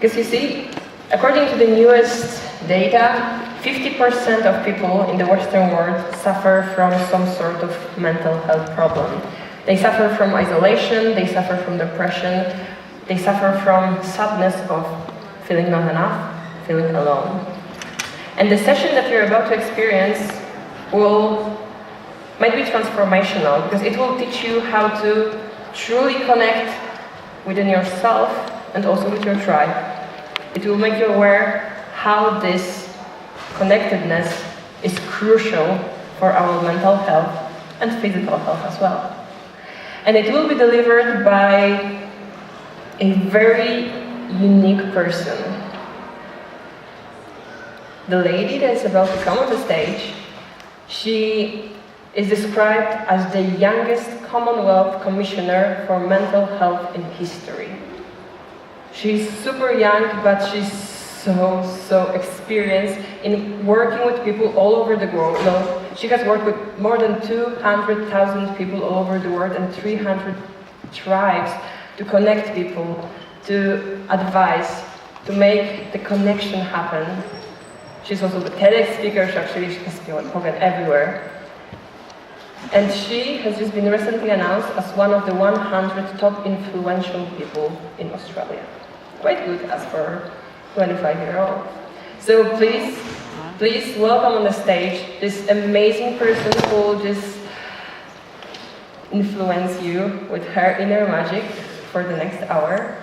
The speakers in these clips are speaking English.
Because you see, according to the newest data, 50% of people in the Western world suffer from some sort of mental health problem. They suffer from isolation, they suffer from depression, they suffer from sadness of feeling not enough, feeling alone. And the session that you're about to experience might be transformational, because it will teach you how to truly connect within yourself and also with your tribe. It will make you aware how this connectedness is crucial for our mental health and physical health as well. And it will be delivered by a very unique person. The lady that is about to come on the stage, she is described as the youngest Commonwealth Commissioner for Mental Health in history. She's super young, but she's so experienced in working with people all over the world. She has worked with more than 200,000 people all over the world and 300 tribes to connect people, to advise, to make the connection happen. She's also the TEDx speaker, so actually she has spoken everywhere. And she has just been recently announced as one of the 100 top influential people in Australia. Quite good as for 25-year-old. So please welcome on the stage this amazing person who will just influence you with her inner magic for the next hour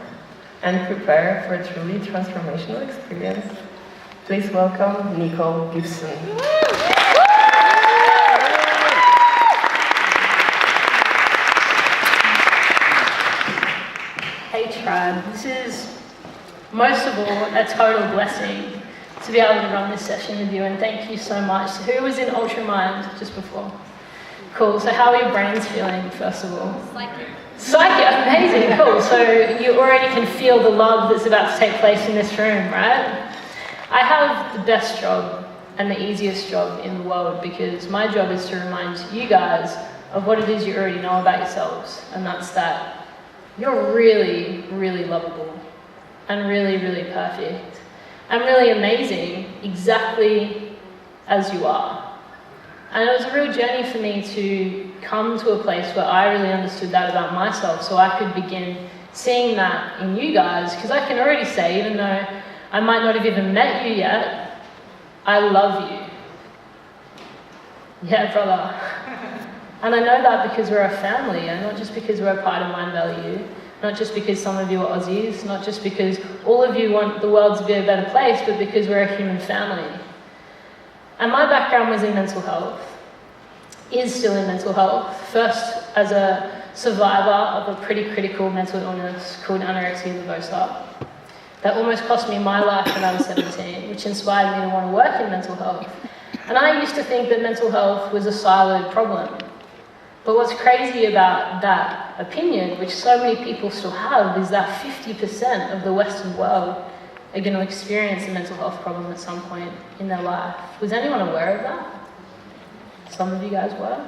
and prepare for a truly transformational experience. Please welcome Nicole Gibson. Hey tribe, this is most of all a total blessing to be able to run this session with you, and thank you so much. So who was in Ultramind just before? Cool, so how are your brains feeling first of all? Psychic, amazing, cool. So you already can feel the love that's about to take place in this room, right? I have the best job and the easiest job in the world, because my job is to remind you guys of what it is you already know about yourselves, and that's that you're really, really lovable and really, really perfect and really amazing exactly as you are. And it was a real journey for me to come to a place where I really understood that about myself, so I could begin seeing that in you guys, because I can already say, even though I might not have even met you yet, I love you. Yeah, brother. And I know that because we're a family, and not just because we're a part of Mindvalley, not just because some of you are Aussies, not just because all of you want the world to be a better place, but because we're a human family. And my background was in mental health, is still in mental health. First as a survivor of a pretty critical mental illness called anorexia nervosa. That almost cost me my life when I was 17, which inspired me to want to work in mental health. And I used to think that mental health was a siloed problem. But what's crazy about that opinion, which so many people still have, is that 50% of the Western world are going to experience a mental health problem at some point in their life. Was anyone aware of that? Some of you guys were?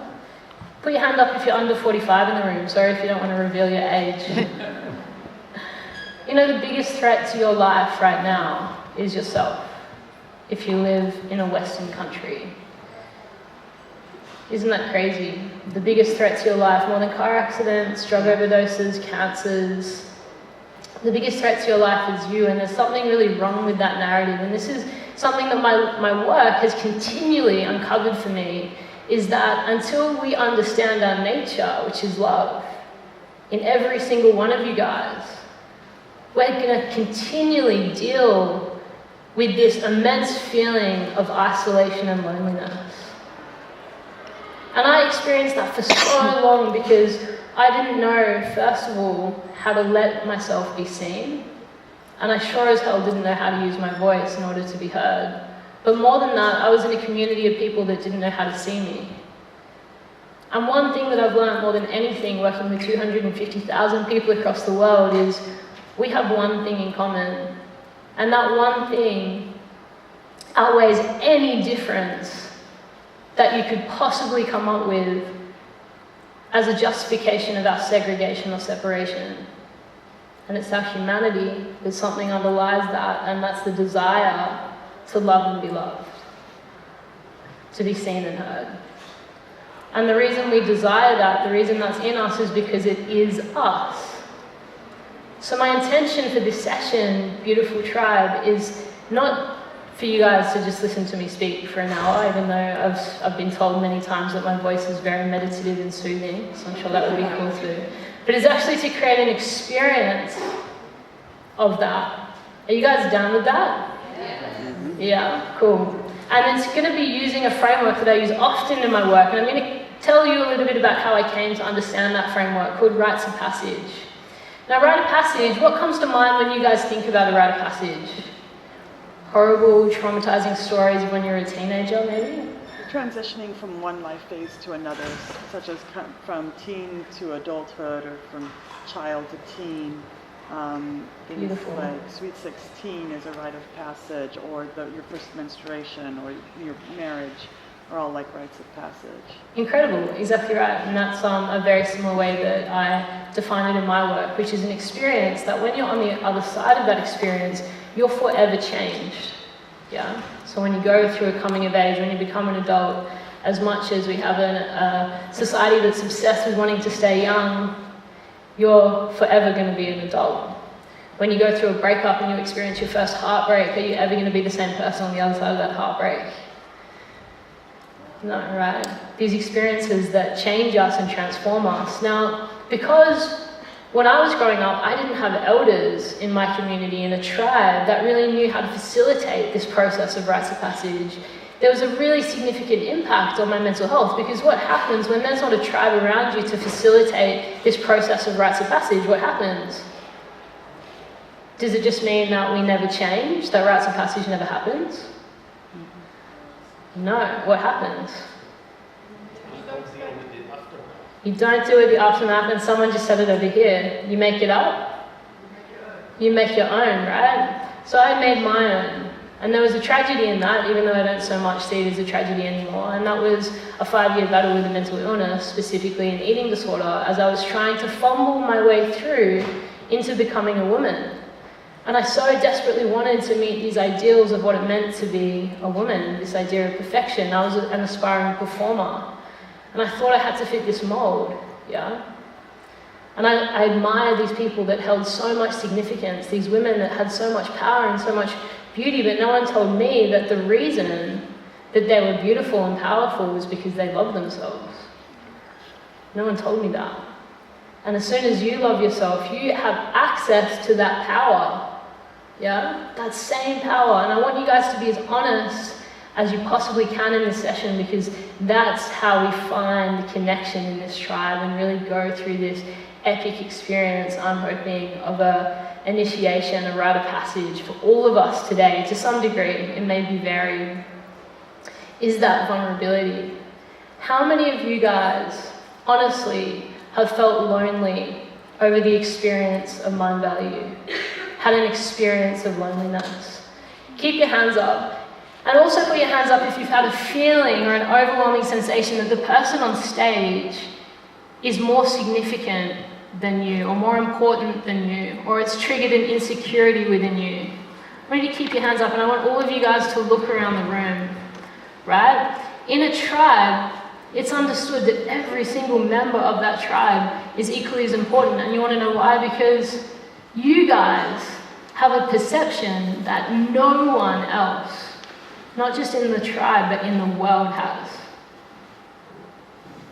Put your hand up if you're under 45 in the room. Sorry if you don't want to reveal your age. You know, the biggest threat to your life right now is yourself, if you live in a Western country. Isn't that crazy? The biggest threat to your life, more than car accidents, drug overdoses, cancers, the biggest threat to your life is you, and there's something really wrong with that narrative. And this is something that my work has continually uncovered for me, is that until we understand our nature, which is love, in every single one of you guys, we're going to continually deal with this immense feeling of isolation and loneliness. And I experienced that for so long because I didn't know, first of all, how to let myself be seen. And I sure as hell didn't know how to use my voice in order to be heard. But more than that, I was in a community of people that didn't know how to see me. And one thing that I've learned more than anything, working with 250,000 people across the world, is we have one thing in common. And that one thing outweighs any difference that you could possibly come up with as a justification of our segregation or separation. and it's our humanity, but something underlies that, and that's the desire to love and be loved, to be seen and heard. And the reason we desire that, the reason that's in us, is because it is us. So my intention for this session, Beautiful Tribe, is not for you guys to just listen to me speak for an hour, even though I've been told many times that my voice is very meditative and soothing, so I'm sure that would be cool too. But it's actually to create an experience of that. Are you guys down with that? Yeah, cool. And it's going to be using a framework that I use often in my work, and I'm going to tell you a little bit about how I came to understand that framework, called rites of passage. Now, rite of passage, what comes to mind when you guys think about a rite of passage? Horrible, traumatizing stories of when you're a teenager, maybe? Transitioning from one life phase to another, such as from teen to adulthood, or from child to teen. Things Beautiful. like Sweet 16 is a rite of passage, or your first menstruation, or your marriage, are all like rites of passage. Incredible, exactly right. And that's a very similar way that I define it in my work, which is an experience that when you're on the other side of that experience, you're forever changed. Yeah. So when you go through a coming of age, when you become an adult, as much as we have a society that's obsessed with wanting to stay young, you're forever going to be an adult. When you go through a breakup and you experience your first heartbreak, are you ever going to be the same person on the other side of that heartbreak? No, right? These experiences that change us and transform us. Now, because when I was growing up, I didn't have elders in my community, in a tribe, that really knew how to facilitate this process of rites of passage, there was a really significant impact on my mental health, because what happens when there's not a tribe around you to facilitate this process of rites of passage? What happens? Does it just mean that we never change, that rites of passage never happens? No, what happens? You don't deal with the aftermath, and someone just said it over here. You make it up. You make your own, right? So I made my own. And there was a tragedy in that, even though I don't so much see it as a tragedy anymore. And that was a 5-year battle with a mental illness, specifically an eating disorder, as I was trying to fumble my way through into becoming a woman. And I so desperately wanted to meet these ideals of what it meant to be a woman, this idea of perfection. I was an aspiring performer. And I thought I had to fit this mold, yeah? And I admire these people that held so much significance, these women that had so much power and so much beauty, but no one told me that the reason that they were beautiful and powerful was because they loved themselves. No one told me that. And as soon as you love yourself, you have access to that power. Yeah? That same power. And I want you guys to be as honest as you possibly can in this session, because that's how we find connection in this tribe and really go through this epic experience, I'm hoping, of a initiation, a rite of passage for all of us today, to some degree. It may be varied. Is that vulnerability. How many of you guys, honestly, have felt lonely over the experience of Mindvalley? Had an experience of loneliness? Keep your hands up. And also put your hands up if you've had a feeling or an overwhelming sensation that the person on stage is more significant than you, or more important than you, or it's triggered an insecurity within you. I want you to keep your hands up, and I want all of you guys to look around the room, right? In a tribe, it's understood that every single member of that tribe is equally as important, and you want to know why? Because you guys have a perception that no one else, not just in the tribe, but in the world has.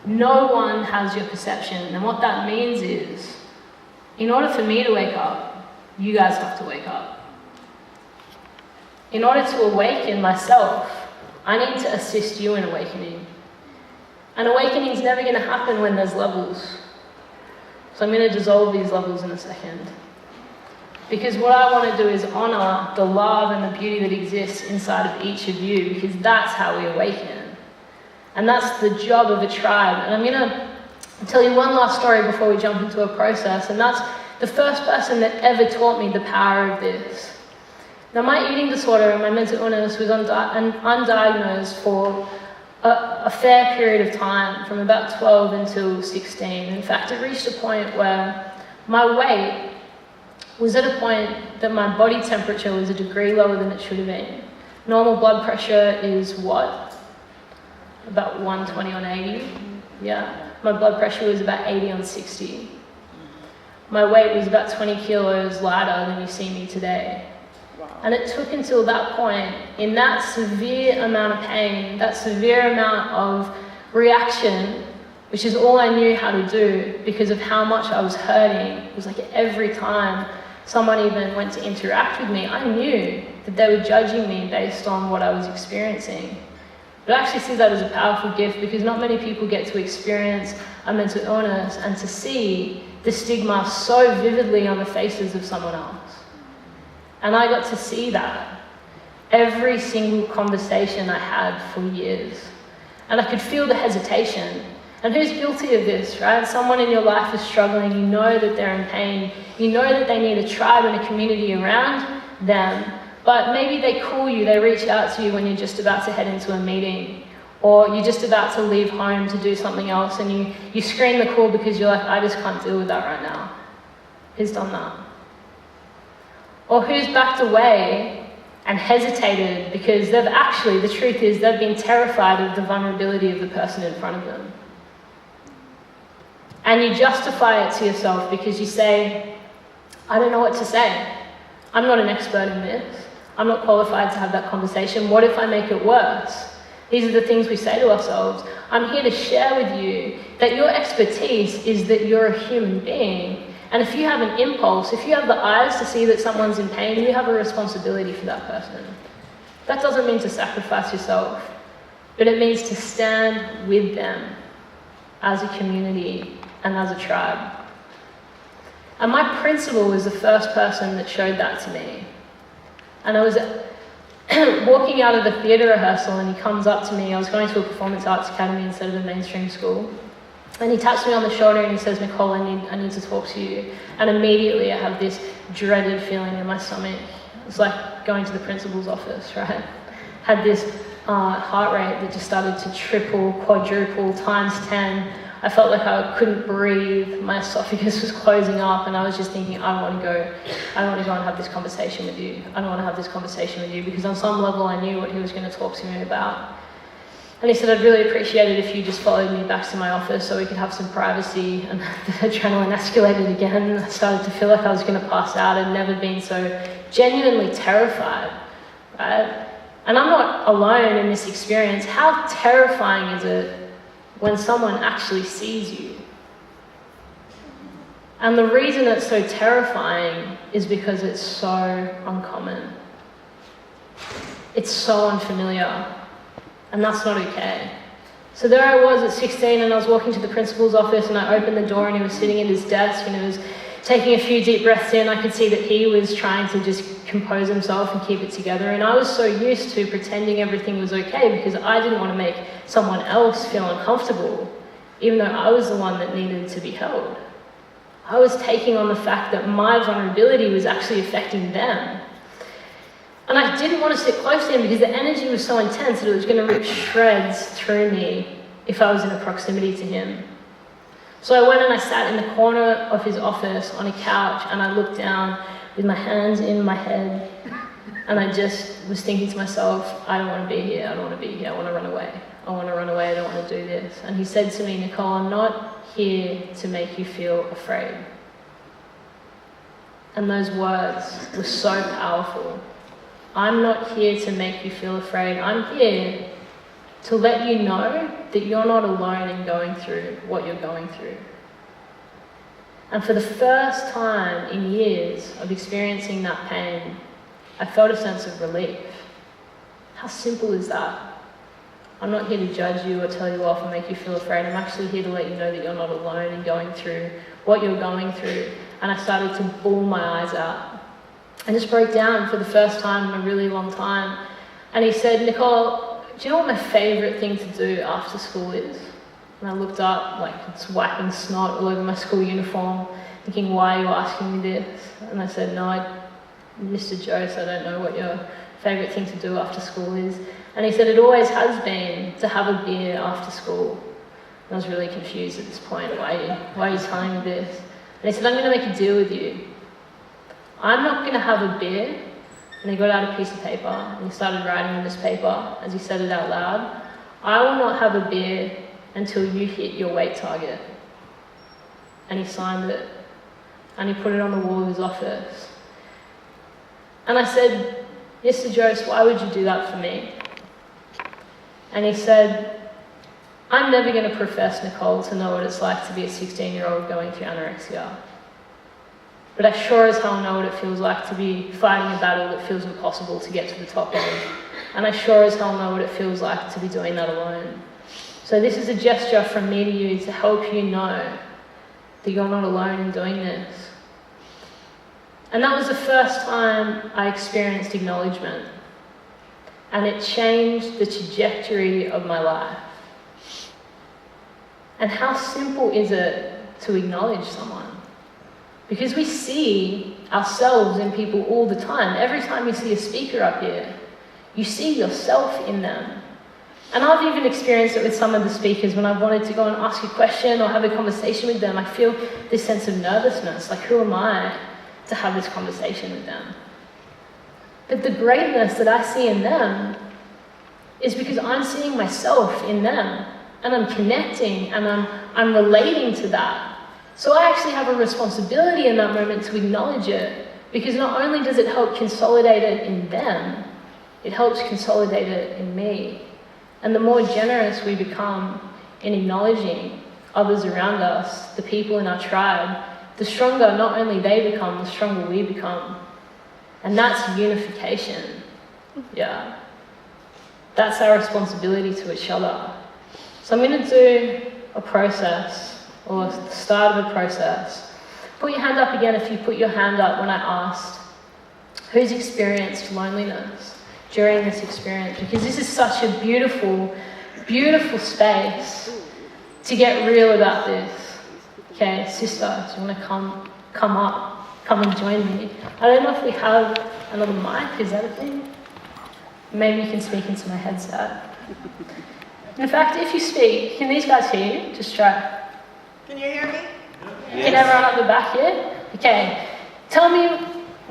No one has your perception. And what that means is, in order for me to wake up, you guys have to wake up. In order to awaken myself, I need to assist you in awakening. And awakening is never going to happen when there's levels. So I'm going to dissolve these levels in a second. Because what I want to do is honor the love and the beauty that exists inside of each of you, because that's how we awaken. And that's the job of a tribe. And I'm going to tell you one last story before we jump into a process, and that's the first person that ever taught me the power of this. Now, my eating disorder and my mental illness was undiagnosed for a fair period of time, from about 12 until 16. In fact, it reached a point where my weight was at a point that my body temperature was a degree lower than it should have been. Normal blood pressure is what? About 120 on 80? Yeah. My blood pressure was about 80 on 60. My weight was about 20 kilos lighter than you see me today. Wow. And it took until that point, in that severe amount of pain, that severe amount of reaction, which is all I knew how to do because of how much I was hurting. It was like every time someone even went to interact with me, I knew that they were judging me based on what I was experiencing. But I actually see that as a powerful gift because not many people get to experience a mental illness and to see the stigma so vividly on the faces of someone else. And I got to see that every single conversation I had for years. And I could feel the hesitation. And who's guilty of this, right? Someone in your life is struggling, you know that they're in pain, you know that they need a tribe and a community around them, but maybe they call you, they reach out to you when you're just about to head into a meeting, or you're just about to leave home to do something else and you screen the call because you're like, I just can't deal with that right now. Who's done that? Or who's backed away and hesitated because they've actually, the truth is, they've been terrified of the vulnerability of the person in front of them. And you justify it to yourself because you say, I don't know what to say. I'm not an expert in this. I'm not qualified to have that conversation. What if I make it worse? These are the things we say to ourselves. I'm here to share with you that your expertise is that you're a human being. And if you have an impulse, if you have the eyes to see that someone's in pain, you have a responsibility for that person. That doesn't mean to sacrifice yourself, but it means to stand with them as a community and as a tribe. And my principal was the first person that showed that to me. And I was walking out of the theatre rehearsal and he comes up to me. I was going to a performance arts academy instead of a mainstream school. And he taps me on the shoulder and he says, Nicole, I need to talk to you. And immediately I have this dreaded feeling in my stomach. It's like going to the principal's office, right? Had this heart rate that just started to triple, quadruple, times 10. I felt like I couldn't breathe, my esophagus was closing up, and I was just thinking, I don't want to go and have this conversation with you. I don't want to have this conversation with you, because on some level I knew what he was going to talk to me about. And he said, I'd really appreciate it if you just followed me back to my office so we could have some privacy. And the adrenaline escalated again. I started to feel like I was going to pass out. I'd never been so genuinely terrified, right? And I'm not alone in this experience. How terrifying is it when someone actually sees you? And the reason it's so terrifying is because it's so uncommon. It's so unfamiliar, and that's not okay. So there I was at 16 and I was walking to the principal's office and I opened the door and he was sitting at his desk and he was taking a few deep breaths in. I could see that he was trying to just compose himself and keep it together, and I was so used to pretending everything was okay because I didn't want to make someone else feel uncomfortable, even though I was the one that needed to be held. I was taking on the fact that my vulnerability was actually affecting them. And I didn't want to sit close to him because the energy was so intense that it was going to rip shreds through me if I was in a proximity to him. So I went and I sat in the corner of his office on a couch and I looked down with my hands in my head and I just was thinking to myself, I don't want to be here, I don't want to be here, I want to run away. I want to run away, I don't want to do this. And he said to me, Nicole, I'm not here to make you feel afraid. And those words were so powerful. I'm not here to make you feel afraid. I'm here to let you know that you're not alone in going through what you're going through. And for the first time in years of experiencing that pain, I felt a sense of relief. How simple is that? I'm not here to judge you or tell you off or make you feel afraid. I'm actually here to let you know that you're not alone in going through what you're going through. And I started to bawl my eyes out. I just broke down for the first time in a really long time. And he said, Nicole, do you know what my favourite thing to do after school is? And I looked up, like it's wiping snot all over my school uniform, thinking, why are you asking me this? And I said, no, Mr. Jose, I don't know what your favourite thing to do after school is. And he said, it always has been to have a beer after school. And I was really confused at this point. Why are you telling me this? And he said, I'm going to make a deal with you. I'm not going to have a beer. And he got out a piece of paper and he started writing on this paper as he said it out loud. I will not have a beer until you hit your weight target. And he signed it. And he put it on the wall of his office. And I said, Mr. Jost, why would you do that for me? And he said, I'm never going to profess, Nicole, to know what it's like to be a 16-year-old going through anorexia. But I sure as hell know what it feels like to be fighting a battle that feels impossible to get to the top of. And I sure as hell know what it feels like to be doing that alone. So this is a gesture from me to you to help you know that you're not alone in doing this. And that was the first time I experienced acknowledgement. And it changed the trajectory of my life. And how simple is it to acknowledge someone? Because we see ourselves in people all the time. Every time you see a speaker up here, you see yourself in them. And I've even experienced it with some of the speakers when I've wanted to go and ask a question or have a conversation with them. I feel this sense of nervousness, like who am I to have this conversation with them? But the greatness that I see in them is because I'm seeing myself in them and I'm connecting and I'm relating to that. So I actually have a responsibility in that moment to acknowledge it, because not only does it help consolidate it in them, it helps consolidate it in me. And the more generous we become in acknowledging others around us, the people in our tribe, the stronger not only they become, the stronger we become. And that's unification. Yeah. That's our responsibility to each other. So I'm going to do a process, or the start of a process. Put your hand up again if you put your hand up when I asked who's experienced loneliness during this experience, because this is such a beautiful, beautiful space to get real about this. Okay, sister, do you want to come up, come and join me? I don't know if we have another mic, is that a thing? Maybe you can speak into my headset. In fact, if you speak, can these guys hear you? Just try. Can you hear me? Yes. Can everyone at the back here? Okay. Tell me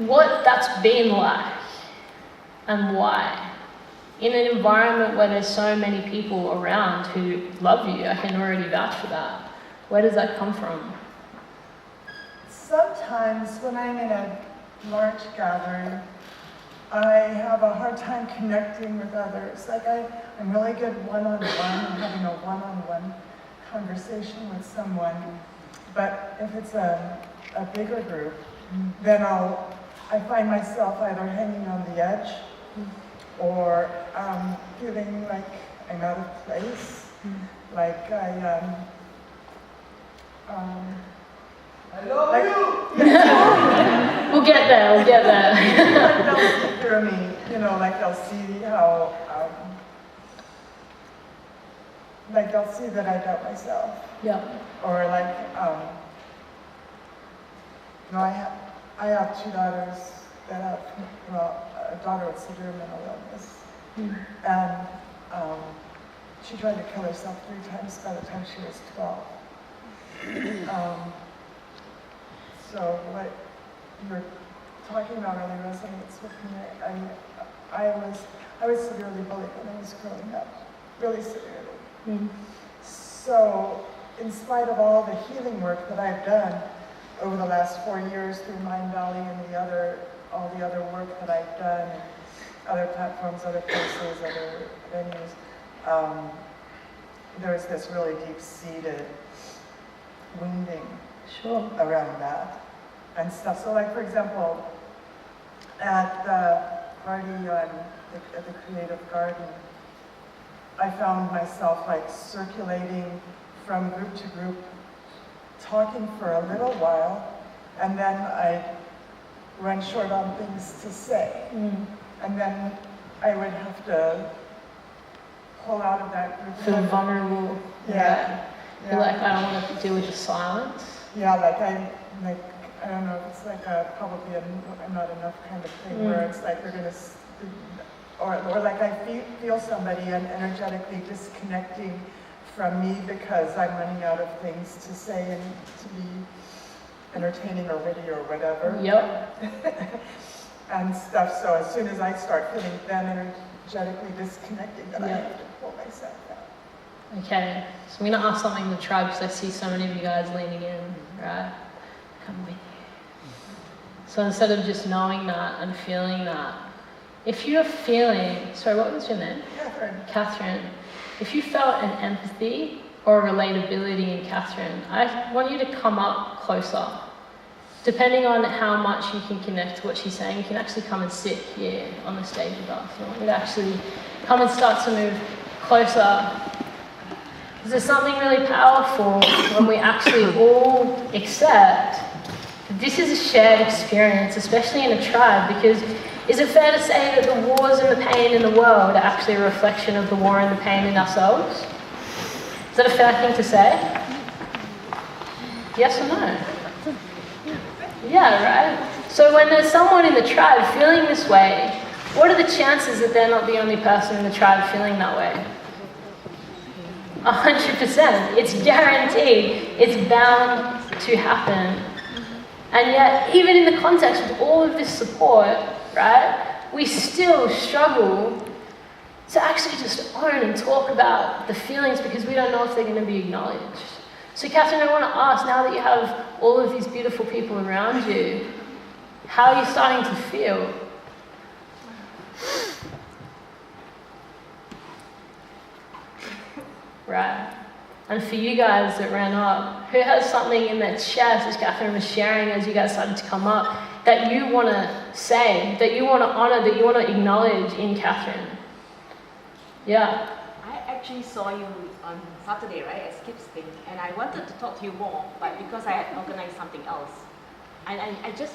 what that's been like and why. In an environment where there's so many people around who love you, I can already vouch for that. Where does that come from? Sometimes when I'm in a large gathering, I have a hard time connecting with others. Like I'm really good one-on-one, and having a one-on-one conversation with someone. But if it's a bigger group, then I find myself either hanging on the edge or feeling like I'm out of place. Like I love you! We'll get there. Like they'll see through me, like they'll see how, like they'll see that I doubt myself. Yeah. Or like, I have two daughters that have, a daughter with severe mental illness. And she tried to kill herself 3 times by the time she was 12. So what you were talking about really resonates with me. I was severely bullied when I was growing up, really severely. So in spite of all the healing work that I've done over the last 4 years through Mindvalley and all the other work that I've done, other platforms, other places, other venues, there's this really deep-seated wounding around that and stuff. So like, for example, at the party at the Creative Garden, I found myself like circulating from group to group, talking for a little while, and then I run short on things to say. And then I would have to pull out of that group. Feel vulnerable. Yeah. You're like, I don't want to deal with the silence. Yeah, I don't know, it's like probably a not enough kind of thing where it's like they're gonna, or like I feel somebody and energetically disconnecting from me because I'm running out of things to say and to be entertaining or witty or whatever. Yep. And stuff, so as soon as I start feeling then energetically disconnected, then I have to pull myself out. Okay, so I'm going to ask something in the tribe because I see so many of you guys leaning in, right? Come with you. So instead of just knowing that and feeling that, if you're feeling, sorry, what was your name? Catherine. If you felt an empathy or a relatability in Catherine, I want you to come up closer. Depending on how much you can connect to what she's saying, you can actually come and sit here on the stage with us. I want you to actually come and start to move closer. Because there's something really powerful when we actually all accept that this is a shared experience, especially in a tribe, because is it fair to say that the wars and the pain in the world are actually a reflection of the war and the pain in ourselves? Is that a fair thing to say? Yes or no? Yeah, right? So when there's someone in the tribe feeling this way, what are the chances that they're not the only person in the tribe feeling that way? 100%. It's guaranteed. It's bound to happen. And yet, even in the context of all of this support, right, we still struggle to actually just own and talk about the feelings because we don't know if they're going to be acknowledged. So Catherine, I want to ask, now that you have all of these beautiful people around you, how are you starting to feel? Right. And for you guys that ran up, who has something in their chest, as Catherine was sharing as you guys started to come up, that you want to say, that you want to honor, that you want to acknowledge in Catherine? Yeah. I actually saw you on Saturday, right, at Skip's thing, and I wanted to talk to you more, but because I had organized something else. And I just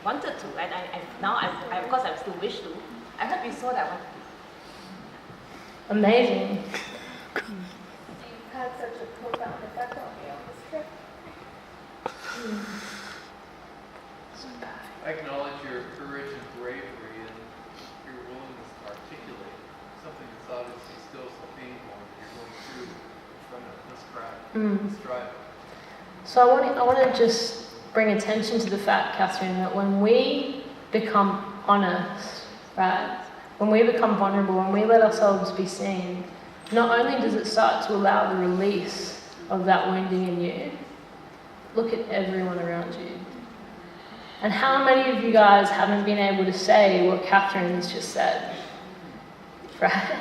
wanted to, and I of course I still wish to. I hope you saw that one. Amazing. You've had such a profound effect on me on this trip. I acknowledge your courage and bravery and your willingness to articulate something that's obviously still so painful that you're going through in front of this crowd, this tribe. So I want to just bring attention to the fact, Catherine, that when we become honest, right, when we become vulnerable, when we let ourselves be seen, not only does it start to allow the release of that wounding in you, look at everyone around you. And how many of you guys haven't been able to say what Catherine's just said? Right?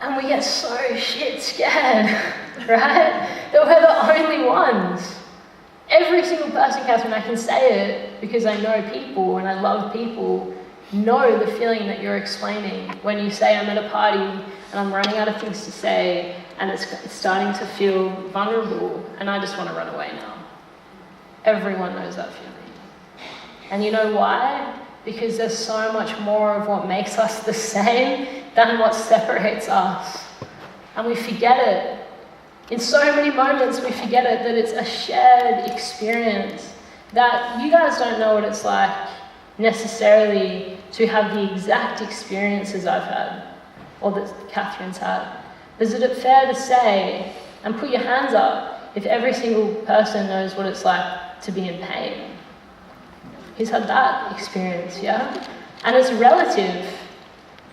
And we get so shit scared, right? That we're the only ones. Every single person, Catherine, I can say it because I know people and I love people, know the feeling that you're explaining when you say I'm at a party and I'm running out of things to say and it's starting to feel vulnerable and I just want to run away now. Everyone knows that feeling. And you know why? Because there's so much more of what makes us the same than what separates us. And we forget it. In so many moments we forget it, that it's a shared experience, that you guys don't know what it's like necessarily to have the exact experiences I've had, or that Catherine's had. Is it fair to say, and put your hands up, if every single person knows what it's like to be in pain? Who's had that experience, yeah? And it's relative.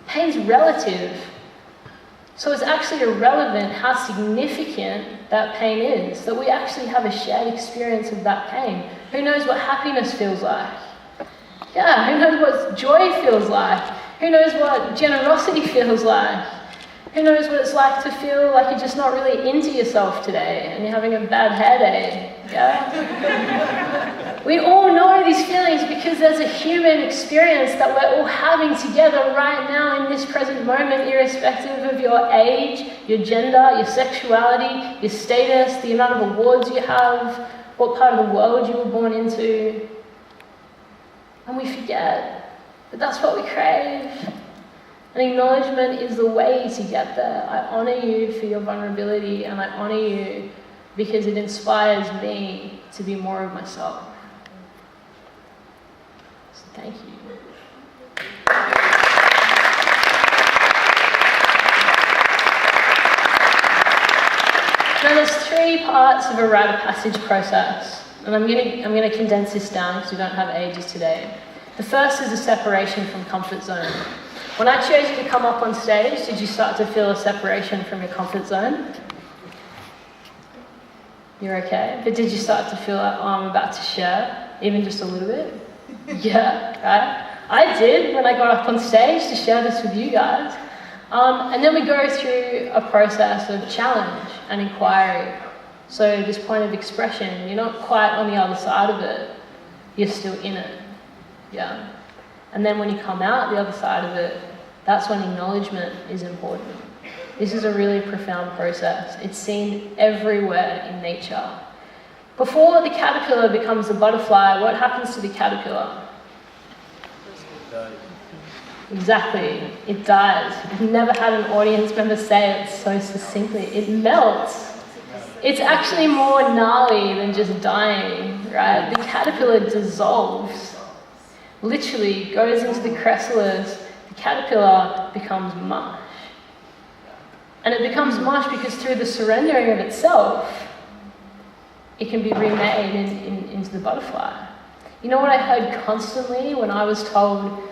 Pain's relative. So it's actually irrelevant how significant that pain is, that we actually have a shared experience of that pain. Who knows what happiness feels like? Yeah, who knows what joy feels like? Who knows what generosity feels like? Who knows what it's like to feel like you're just not really into yourself today and you're having a bad hair day? Yeah? We all know these feelings because there's a human experience that we're all having together right now in this present moment, irrespective of your age, your gender, your sexuality, your status, the amount of awards you have, what part of the world you were born into. And we forget that that's what we crave. And acknowledgement is the way to get there. I honor you for your vulnerability, and I honor you because it inspires me to be more of myself. So thank you. Now there's 3 parts of a rite of passage process. And I'm gonna condense this down because we don't have ages today. The first is a separation from comfort zone. When I chose you to come up on stage, did you start to feel a separation from your comfort zone? You're okay. But did you start to feel like, oh, I'm about to share, even just a little bit? Yeah, right? I did when I got up on stage to share this with you guys. And then we go through a process of challenge and inquiry. So this point of expression, you're not quite on the other side of it, you're still in it. Yeah. And then when you come out the other side of it, that's when acknowledgement is important. This is a really profound process. It's seen everywhere in nature. Before the caterpillar becomes a butterfly, what happens to the caterpillar? Exactly, it dies. I've never had an audience member say it so succinctly. It melts. It's actually more gnarly than just dying, right? The caterpillar dissolves. Literally goes into the chrysalis. The caterpillar becomes mush. And it becomes mush because through the surrendering of itself, it can be remade into the butterfly. You know what I heard constantly when I was told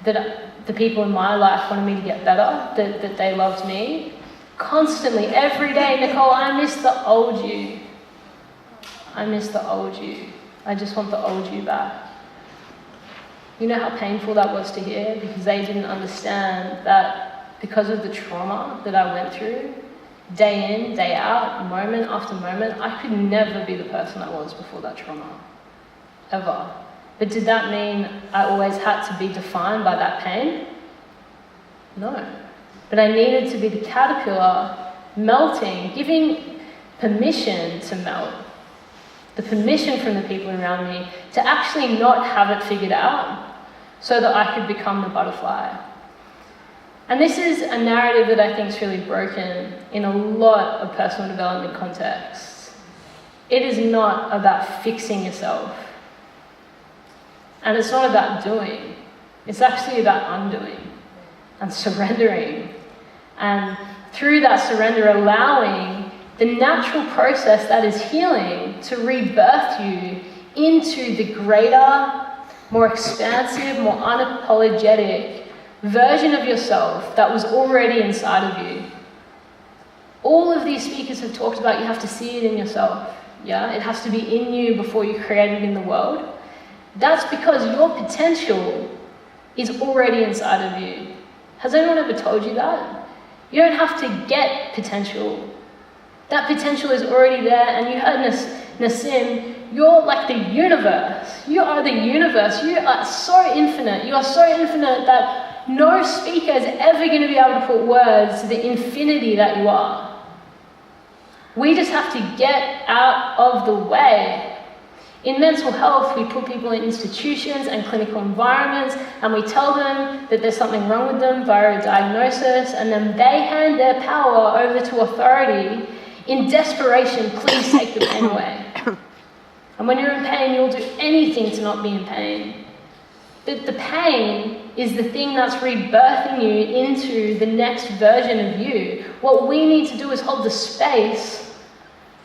that the people in my life wanted me to get better, that they loved me? Constantly, every day, Nicole, I miss the old you. I miss the old you. I just want the old you back. You know how painful that was to hear? Because they didn't understand that because of the trauma that I went through, day in, day out, moment after moment, I could never be the person I was before that trauma. Ever. But did that mean I always had to be defined by that pain? No. But I needed to be the caterpillar melting, giving permission to melt. The permission from the people around me to actually not have it figured out so that I could become the butterfly. And this is a narrative that I think is really broken in a lot of personal development contexts. It is not about fixing yourself. And it's not about doing. It's actually about undoing and surrendering. And through that surrender, allowing the natural process that is healing to rebirth you into the greater, more expansive, more unapologetic version of yourself that was already inside of you. All of these speakers have talked about you have to see it in yourself. Yeah, it has to be in you before you create it in the world. That's because your potential is already inside of you. Has anyone ever told you that? You don't have to get potential. That potential is already there, and you heard Nassim, you're like the universe. You are the universe. You are so infinite. You are so infinite that no speaker is ever going to be able to put words to the infinity that you are. We just have to get out of the way. In mental health, we put people in institutions and clinical environments, and we tell them that there's something wrong with them via a diagnosis, and then they hand their power over to authority in desperation. Please take the pain away. And when you're in pain, you'll do anything to not be in pain. But the pain is the thing that's rebirthing you into the next version of you. What we need to do is hold the space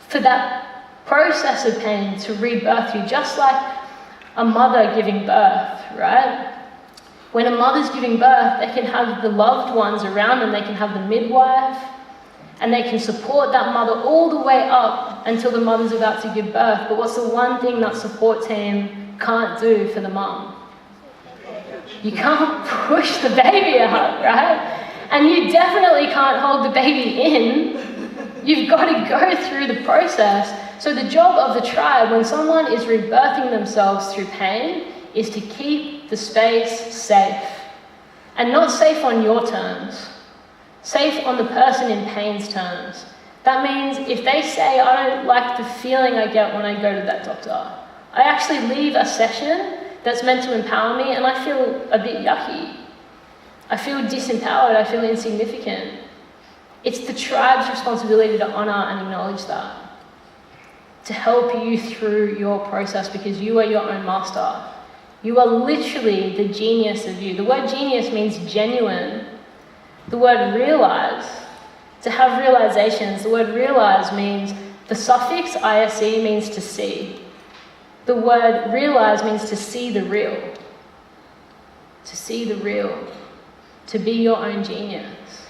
for that process of pain to rebirth you, just like a mother giving birth, right? When a mother's giving birth, they can have the loved ones around them, they can have the midwife, and they can support that mother all the way up until the mother's about to give birth. But what's the one thing that support team can't do for the mum? You can't push the baby out, right? And you definitely can't hold the baby in. You've got to go through the process. So the job of the tribe, when someone is rebirthing themselves through pain, is to keep the space safe. And not safe on your terms. Safe on the person in pain's terms. That means if they say, I don't like the feeling I get when I go to that doctor, I actually leave a session that's meant to empower me and I feel a bit yucky. I feel disempowered, I feel insignificant. It's the tribe's responsibility to honor and acknowledge that. To help you through your process, because you are your own master. You are literally the genius of you. The word genius means genuine. The word realize, to have realizations, the word realize means, the suffix ise means to see. The word realize means to see the real. To see the real. To be your own genius.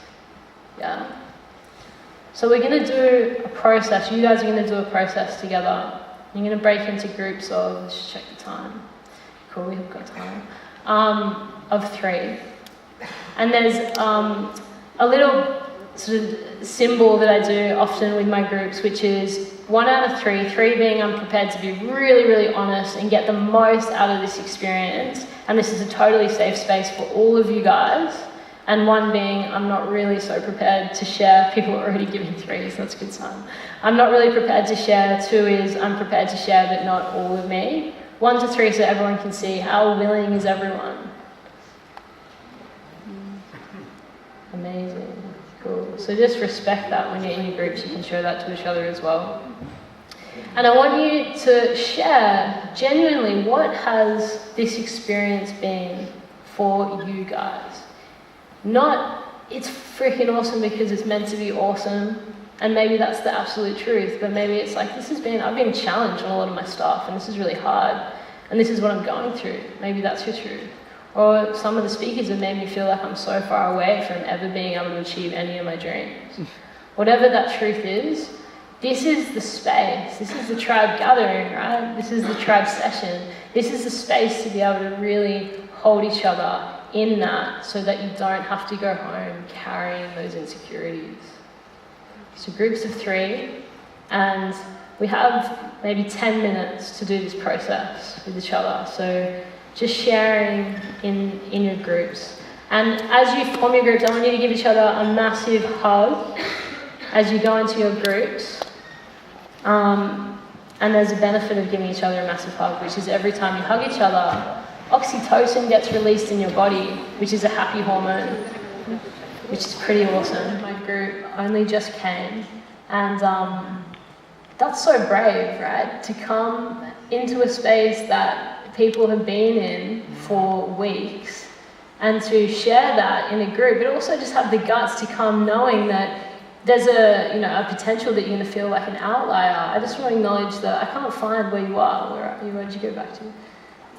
Yeah? So we're going to do a process. You guys are going to do a process together. You're going to break into groups of, let's just check the time. Cool, we have got time. Of 3. And there's a little sort of symbol that I do often with my groups, which is 1 out of 3, 3 being I'm prepared to be really, really honest and get the most out of this experience. And this is a totally safe space for all of you guys. And 1 being I'm not really so prepared to share. People are already giving 3s, that's a good sign. I'm not really prepared to share. 2 is I'm prepared to share, but not all of me. 1 to 3 so everyone can see how willing is everyone. Amazing. Cool. So just respect that when you're in your groups. You can show that to each other as well. And I want you to share genuinely what has this experience been for you guys. Not it's freaking awesome because it's meant to be awesome, and maybe that's the absolute truth, but maybe it's like I've been challenged on a lot of my stuff and this is really hard and this is what I'm going through. Maybe that's your truth. Or some of the speakers have made me feel like I'm so far away from ever being able to achieve any of my dreams. Whatever that truth is, this is the space. This is the tribe gathering, right? This is the tribe session. This is the space to be able to really hold each other in that so that you don't have to go home carrying those insecurities. So groups of 3, and we have maybe 10 minutes to do this process with each other. So just sharing in your groups. And as you form your groups, I want you to give each other a massive hug as you go into your groups. And there's a benefit of giving each other a massive hug, which is every time you hug each other, oxytocin gets released in your body, which is a happy hormone, which is pretty awesome. My group only just came, and that's so brave, right? To come into a space that people have been in for weeks and to share that in a group, but also just have the guts to come knowing that there's a potential that you're going to feel like an outlier. I just want to acknowledge that I can't find where you are. Where are you? Where did you go back to?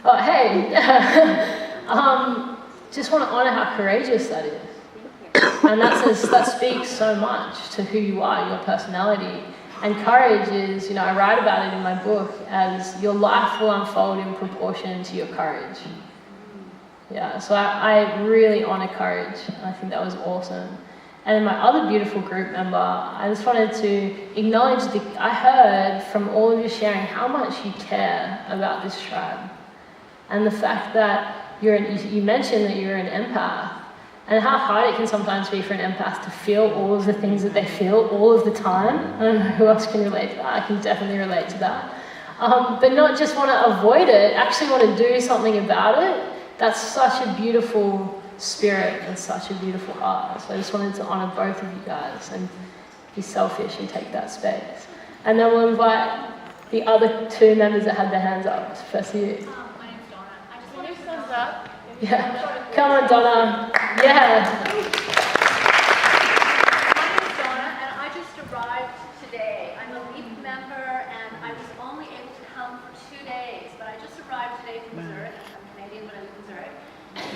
Oh, hey. Just want to honour how courageous that is. And that speaks so much to who you are, your personality. And courage is, I write about it in my book as your life will unfold in proportion to your courage. Yeah, so I really honour courage. And I think that was awesome. And then my other beautiful group member, I just wanted to acknowledge I heard from all of you sharing how much you care about this tribe. And the fact that you mentioned that you're an empath, and how hard it can sometimes be for an empath to feel all of the things that they feel all of the time. I don't know who else can relate to that. I can definitely relate to that. But not just want to avoid it, actually want to do something about it. That's such a beautiful spirit and such a beautiful heart. So I just wanted to honour both of you guys and be selfish and take that space. And then we'll invite the other 2 members that had their hands up. First you. My name's Donna. I just want to thumbs up. Yeah. Come on, Donna. Yeah. My name's Donna, and I just arrived today. I'm a LEAP member, and I was only able to come for 2 days, but I just arrived today from Zurich. I'm Canadian, but I live in Zurich.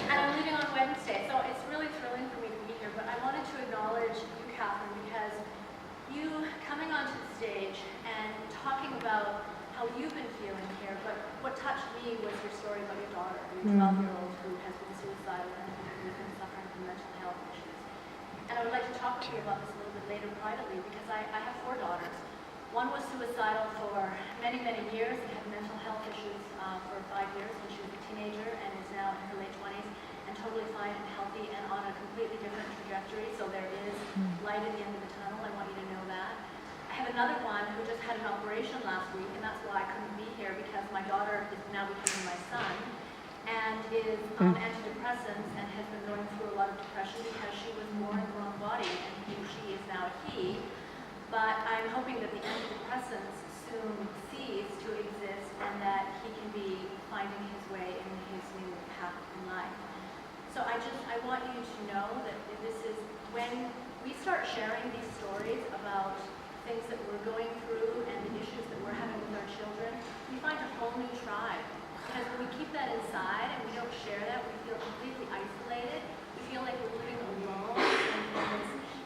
And I'm leaving on Wednesday, so it's really thrilling for me to be here. But I wanted to acknowledge you, Catherine, because you coming onto the stage and talking about how you've been feeling here, but what touched me was your story about your daughter, your 12-year-old who has been suicidal and who has been suffering from mental health issues. And I would like to talk with you about this a little bit later privately, because I have 4 daughters. One was suicidal for many, many years and had mental health issues for 5 years when she was a teenager, and is now in her late 20s and totally fine and healthy and on a completely different trajectory. So there is light at the end of the tunnel. I want you to know that. I have another one who just had an operation last week, and that's why I couldn't be here, because my daughter is now becoming my son, and is on antidepressants and has been going through a lot of depression because she was born in the wrong body, and she is now a he. But I'm hoping that the antidepressants soon cease to exist and that he can be finding his way in his new path in life. So I want you to know that this is when we start sharing these stories about things that we're going through and the issues that we're having with our children, we find a whole new tribe. Because when we keep that inside and we don't share that, we feel completely isolated. We feel like we're living alone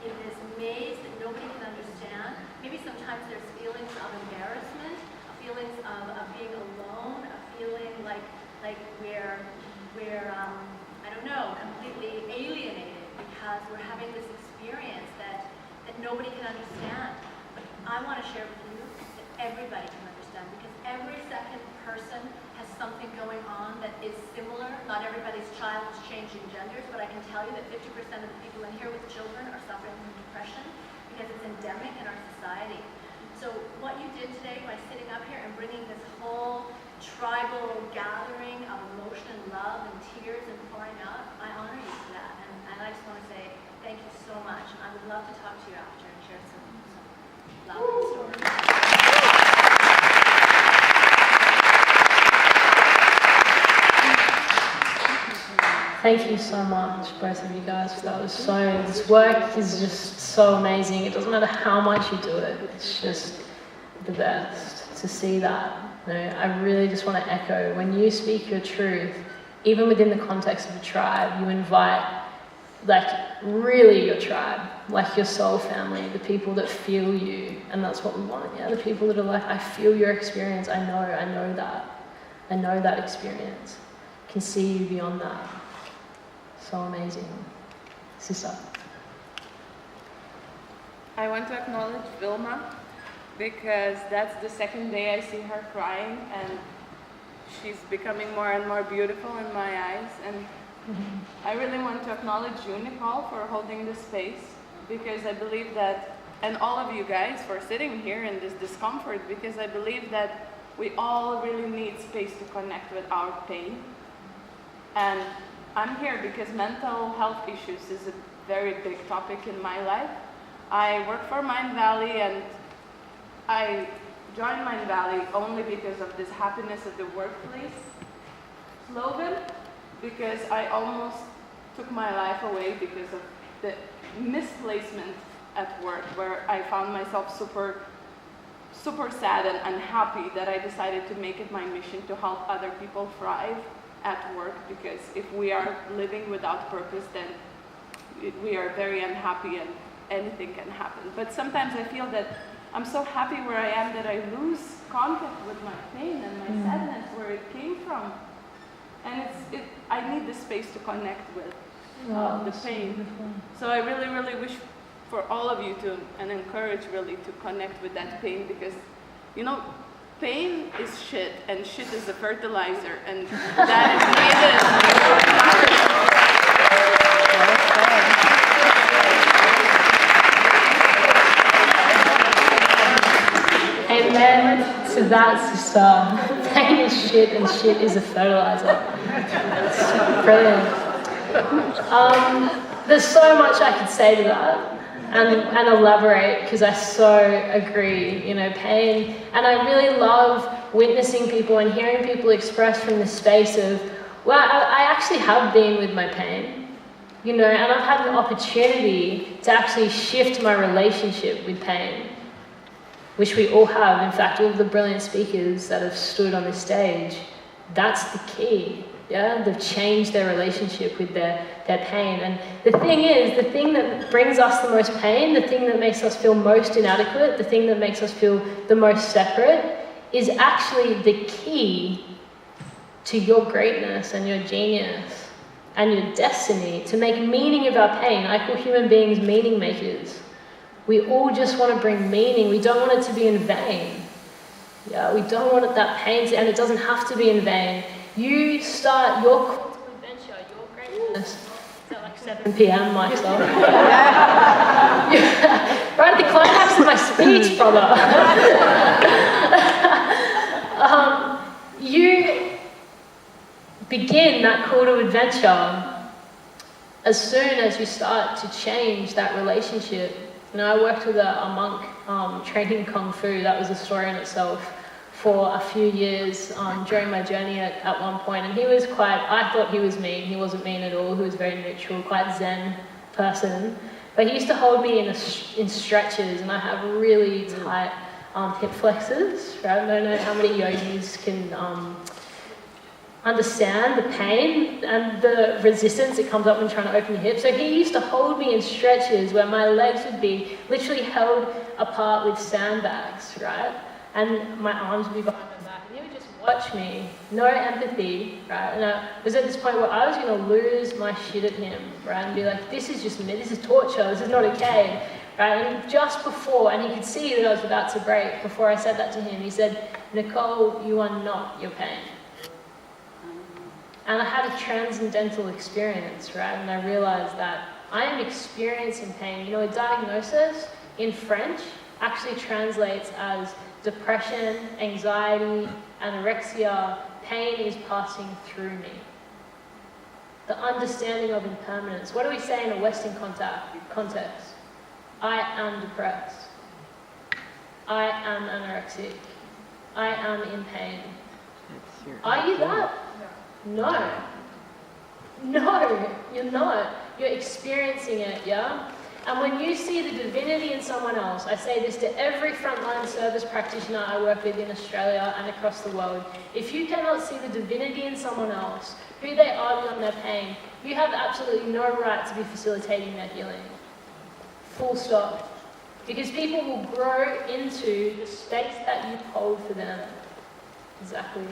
in this maze that nobody can understand. Maybe sometimes there's feelings of embarrassment, feelings of being alone, a feeling like we're I don't know, completely alienated because we're having this experience that nobody can understand. But I want to share with you that everybody can understand, because every second person has something going on that is similar. Not everybody's child is changing genders, but I can tell you that 50% of the people in here with children are suffering from depression because it's endemic in our society. So what you did today by sitting up here and bringing this whole tribal gathering of emotion and love and tears and pouring out, I honor you for that. And I just want to say thank you so much. I would love to talk to you after and share some lovely stories. Thank you so much, both of you guys. This work is just so amazing. It doesn't matter how much you do it, it's just the best to see that. You know, I really just want to echo, when you speak your truth, even within the context of a tribe, you invite, like, really your tribe, like your soul family, the people that feel you, and that's what we want. Yeah, the people that are like, I feel your experience, I know that experience, can see you beyond that. So amazing. Sister. I want to acknowledge Vilma, because that's the second day I see her crying, and she's becoming more and more beautiful in my eyes. And I really want to acknowledge you, Nicole, for holding this space, because I believe that, and all of you guys for sitting here in this discomfort, because I believe that we all really need space to connect with our pain. And I'm here because mental health issues is a very big topic in my life. I work for Mindvalley, and I joined Mindvalley only because of this happiness at the workplace slogan, because I almost took my life away because of the misplacement at work, where I found myself super sad and unhappy that I decided to make it my mission to help other people thrive at work, because if we are living without purpose, then we are very unhappy and anything can happen. But sometimes I feel that I'm so happy where I am that I lose contact with my pain and my sadness, where it came from. And I need the space to connect with the pain. So I really, really wish for all of you to, and encourage really to connect with that pain, because, you know, pain is shit, and shit is a fertilizer, and that is needed. Amen to that, sister. Pain is shit, and shit is a fertilizer. It's brilliant. There's so much I could say to that. And elaborate, because I so agree, you know, pain. And I really love witnessing people and hearing people express from the space of, well, I actually have been with my pain, you know, and I've had an opportunity to actually shift my relationship with pain, which we all have. In fact, all of the brilliant speakers that have stood on this stage, that's the key. Yeah, they've changed their relationship with their pain. And the thing is, the thing that brings us the most pain, the thing that makes us feel most inadequate, the thing that makes us feel the most separate, is actually the key to your greatness and your genius and your destiny, to make meaning of our pain. I call human beings meaning makers. We all just want to bring meaning. We don't want it to be in vain. Yeah, we don't want that pain to, and it doesn't have to be in vain. You start your call to adventure, your greatness. It's at like 7 p.m. myself. Right at the climax of my speech, brother. You begin that call to adventure as soon as you start to change that relationship. You know, I worked with a monk training Kung Fu. That was a story in itself. For a few years during my journey at one point, and he was I thought he was mean. He wasn't mean at all. He was very neutral, quite zen person. But he used to hold me in stretches, and I have really tight hip flexors, right? I don't know how many yogis can understand the pain and the resistance that comes up when trying to open your hips. So he used to hold me in stretches where my legs would be literally held apart with sandbags, right? And my arms would be behind my back. And he would just watch me, no empathy, right? And I was at this point where I was going to lose my shit at him, right? And be like, this is just me, this is torture, this is not okay, right? And just before, and he could see that I was about to break, before I said that to him, he said, Nicole, you are not your pain. And I had a transcendental experience, right? And I realized that I am experiencing pain. You know, a diagnosis in French actually translates as depression, anxiety, anorexia. Pain is passing through me. The understanding of impermanence. What do we say in a Western context? I am depressed. I am anorexic. I am in pain. Are you that? No. No, you're not. You're experiencing it, yeah? And when you see the divinity in someone else, I say this to every frontline service practitioner I work with in Australia and across the world. If you cannot see the divinity in someone else, who they are beyond their pain, you have absolutely no right to be facilitating their healing. Full stop. Because people will grow into the space that you hold for them. Exactly.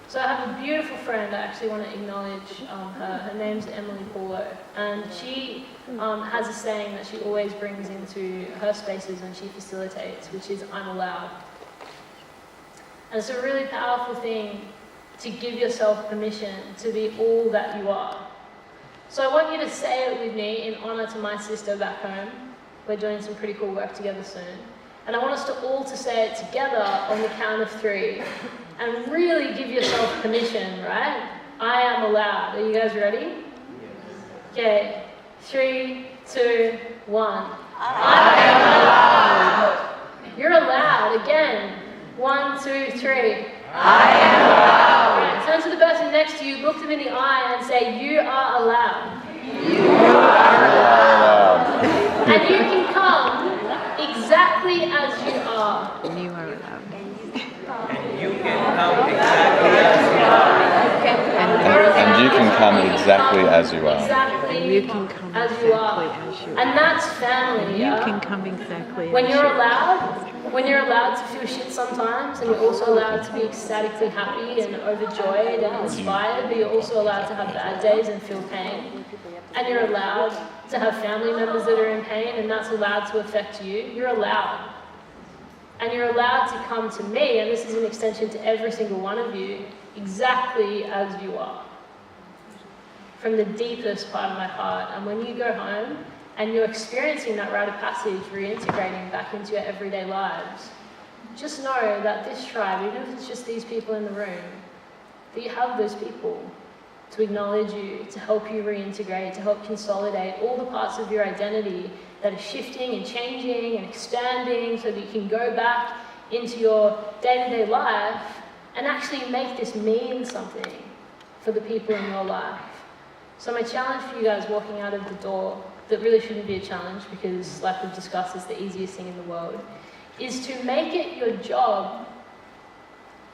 So I have a beautiful friend, I actually want to acknowledge her. Her name's Emily Paulo, and she has a saying that she always brings into her spaces when she facilitates, which is, I'm allowed. And it's a really powerful thing to give yourself permission to be all that you are. So I want you to say it with me in honor to my sister back home. We're doing some pretty cool work together soon. And I want us to all to say it together on the count of 3. And really give yourself permission, right? I am allowed. Are you guys ready? Okay. 3, 2, 1. I am allowed. You're allowed. Again. 1, 2, 3. I am allowed. Right. Turn to the person next to you, look them in the eye and say, you are allowed. You are allowed. And you can come exactly as you are. You are allowed. And you can come exactly as you are. And you can come exactly as you are. Exactly You can come as exactly you are. as you are. And that's family, You yeah? can come exactly When as you're you are. allowed, to feel shit sometimes, and you're also allowed to be ecstatically happy and overjoyed and inspired, but you're also allowed to have bad days and feel pain. And you're allowed to have family members that are in pain, and that's allowed to affect you. You're allowed. And you're allowed to come to me, and this is an extension to every single one of you, exactly as you are. From the deepest part of my heart. And when you go home and you're experiencing that rite of passage, reintegrating back into your everyday lives, just know that this tribe, even if it's just these people in the room, that you have those people to acknowledge you, to help you reintegrate, to help consolidate all the parts of your identity that are shifting and changing and expanding so that you can go back into your day-to-day life and actually make this mean something for the people in your life. So my challenge for you guys walking out of the door, that really shouldn't be a challenge because, like we've discussed, it's the easiest thing in the world, is to make it your job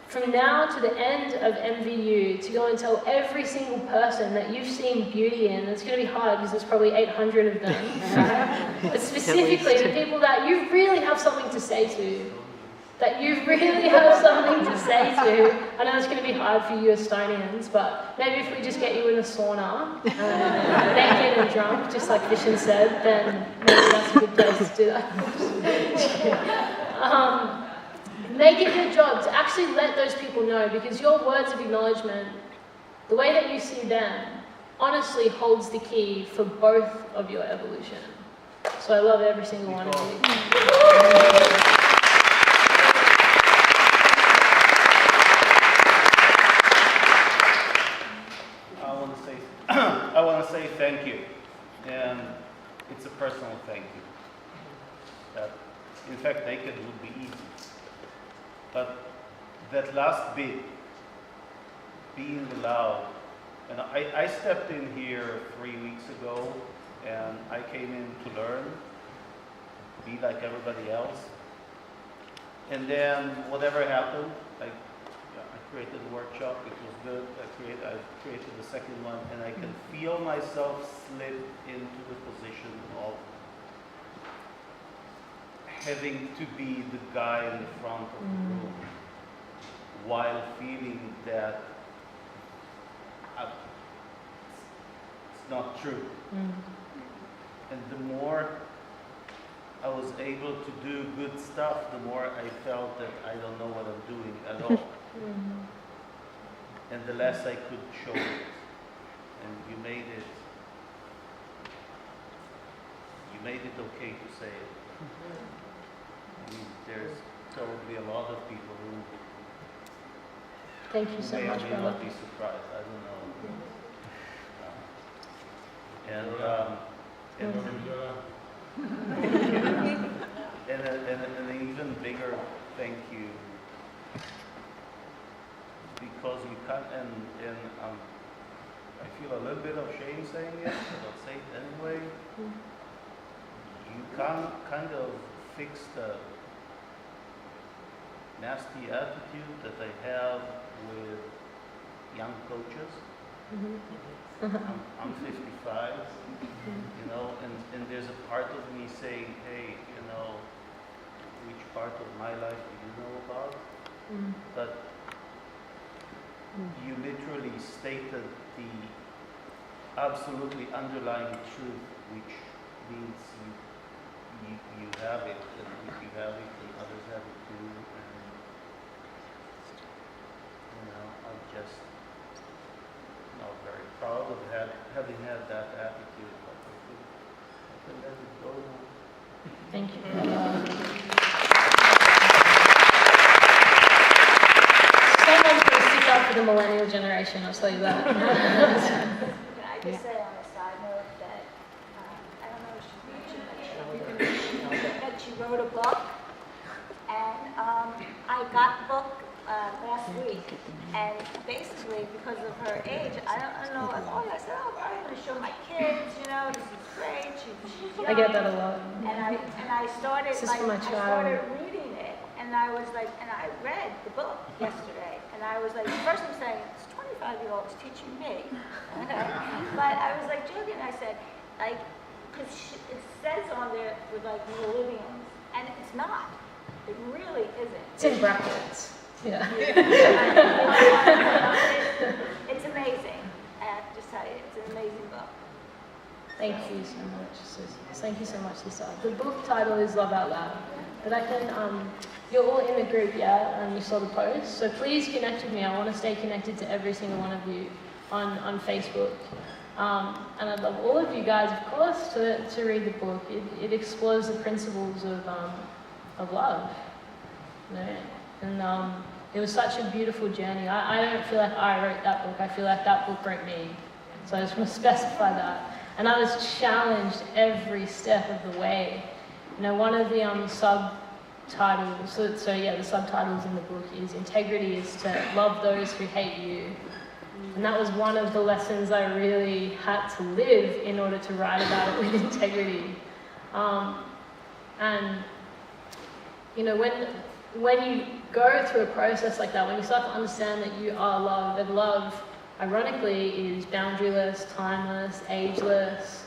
from now to the end of MVU to go and tell every single person that you've seen beauty in. It's going to be hard because there's probably 800 of them, right? But specifically the people that you really have something to say to, that you really have something to say to. I know it's going to be hard for you Estonians, but maybe if we just get you in a sauna, naked and drunk, just like Vishen said, then maybe that's a good place to do that. Make it your job to actually let those people know, because your words of acknowledgement, the way that you see them, honestly holds the key for both of your evolution. So I love every single one of you. I want to say thank you, and it's a personal thank you. That, in fact, naked would be easy. But that last bit, being allowed, and I stepped in here 3 weeks ago, and I came in to learn, be like everybody else. And then whatever happened, I created a workshop, it was good. I created the second one, and I can feel myself slip into the position of having to be the guy in the front of the room, while feeling that it's not true. And the more I was able to do good stuff, the more I felt that I don't know what I'm doing at all. And the less I could show it. And you made it okay to say it. I mean, there's probably a lot of people who Thank you so may or much, may brother. not be surprised. I don't know. And an even bigger thank you, because you can't, and I feel a little bit of shame saying it, but I'll say it anyway. You can't kind of fix the nasty attitude that I have with young coaches. I'm 55, you know, and there's a part of me saying, hey, you know, which part of my life do you know about? But you literally stated the absolutely underlying truth, which means you have it, and if you have it, then others have it too, and you know, I'm just not very proud of having had that attitude, but I can let it go now. Thank you. Someone's going to stick up for the millennial generation, I'll tell you that. Can I just say on a side note that, I don't know if she mentioned that she wrote a book, and I got the book last week, and basically because of her age, I don't know, I said, oh, I'm going to show my kids, you know, this is great, she's young. I get that a lot. And I started, This is for my I child. started reading it, and I was like, and I read the book yesterday, and I was like, first I'm saying, it's 25-year-olds teaching me, okay? But I was like joking, I said, like, because it says on there with like millennials, and it's not. It really isn't. It's in brackets. Yeah. It's amazing. I have to just tell you, it's an amazing book. Thank you so much, Susie. Thank you so much, Lisa. The book title is Love Out Loud. But I can, you're all in the group, yeah, and you saw the post. So please connect with me. I want to stay connected to every single one of you on Facebook. And I'd love all of you guys, of course, to read the book. It explores the principles of love. You know? And it was such a beautiful journey. I don't feel like I wrote that book. I feel like that book wrote me. So I just want to specify that. And I was challenged every step of the way. You know, one of the subtitles, so yeah, the subtitles in the book is integrity is to love those who hate you. And that was one of the lessons I really had to live in order to write about it with integrity. And, you know, when you go through a process like that, when you start to understand that you are loved, and love, ironically, is boundaryless, timeless, ageless,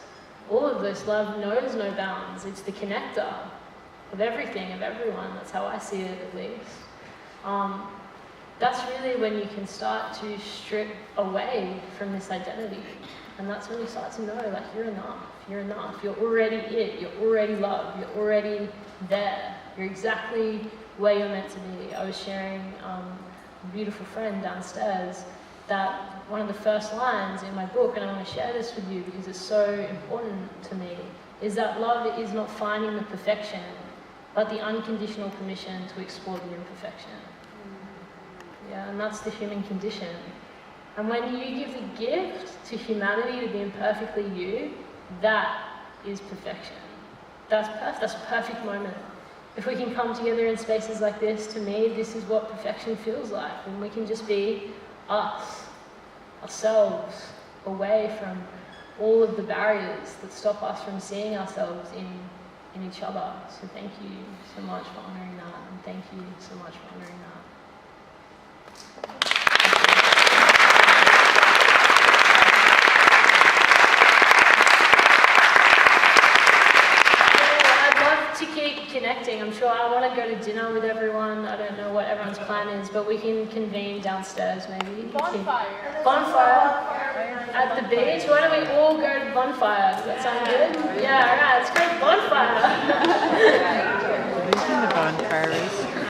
all of this, love knows no bounds. It's the connector of everything, of everyone. That's how I see it, at least. That's really when you can start to strip away from this identity. And that's when you start to know, like, you're enough, you're already it, you're already loved, you're already there. You're exactly where you're meant to be. I was sharing a beautiful friend downstairs that one of the first lines in my book, and I want to share this with you because it's so important to me, is that love is not finding the perfection, but the unconditional permission to explore the imperfection. Yeah, and that's the human condition. And when you give the gift to humanity to be imperfectly you, that is perfection. That's perfect. That's a perfect moment. If we can come together in spaces like this, to me, this is what perfection feels like. When we can just be us, ourselves, away from all of the barriers that stop us from seeing ourselves in each other. So thank you so much for honouring that, and thank you so much for honouring that. To keep connecting. I'm sure I want to go to dinner with everyone. I don't know what everyone's plan is, but we can convene downstairs maybe. Bonfire at the beach. Why don't we all go to bonfire? Does that sound good? Yeah, alright, let's go to bonfire. The bonfire is